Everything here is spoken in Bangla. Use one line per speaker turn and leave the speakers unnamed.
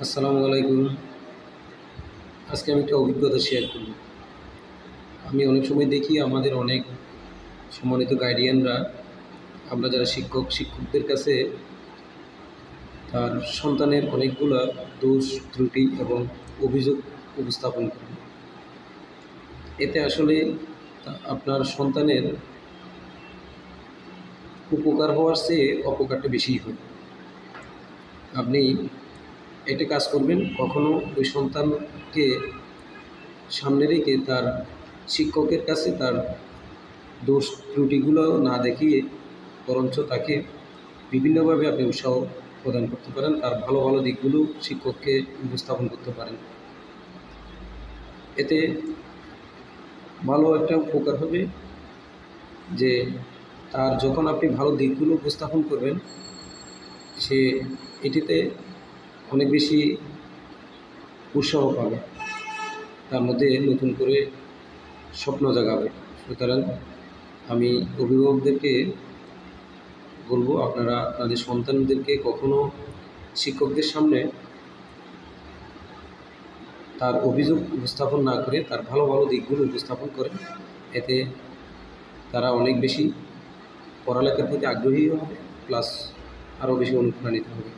আসসালামু আলাইকুম। আজকে আমি একটা অভিজ্ঞতা শেয়ার করব। আমি অনেক সময় দেখি আমাদের অনেক সম্মানিত গার্ডিয়ানরা, আমরা যারা শিক্ষকদের কাছে তার সন্তানের অনেকগুলা দোষ, ত্রুটি এবং অভিযোগ উপস্থাপন করি। এতে আসলে আপনার সন্তানের উপকার হওয়ার চেয়ে অপকারটা বেশিই হয়। আপনি একটা কাজ করবেন, কখনো ওই সন্তানকে সামনে রেখে তার শিক্ষকের কাছে তার দোষ ত্রুটিগুলো না দেখিয়ে বরঞ্চ তাকে বিভিন্নভাবে আপনি উৎসাহ প্রদান করতে পারেন। তার ভালো ভালো দিকগুলো শিক্ষককে উপস্থাপন করতে পারেন। এতে ভালো একটা উপকার হবে যে তার যখন আপনি ভালো দিকগুলো উপস্থাপন করবেন, সে এটিতে অনেক বেশি উৎসাহ পাবে, তার মধ্যে নতুন করে স্বপ্ন জাগাবে। সুতরাং আমি অভিভাবকদেরকে বলবো, আপনারা আপনাদের সন্তানদেরকে কখনো শিক্ষকদের সামনে তার অভিযোগ উপস্থাপন না করে তার ভালো ভালো দিকগুলো উপস্থাপন করেন। এতে তারা অনেক বেশি পড়ালেখার প্রতি আগ্রহী হবে, প্লাস আরও বেশি অনুপ্রাণিত হবে।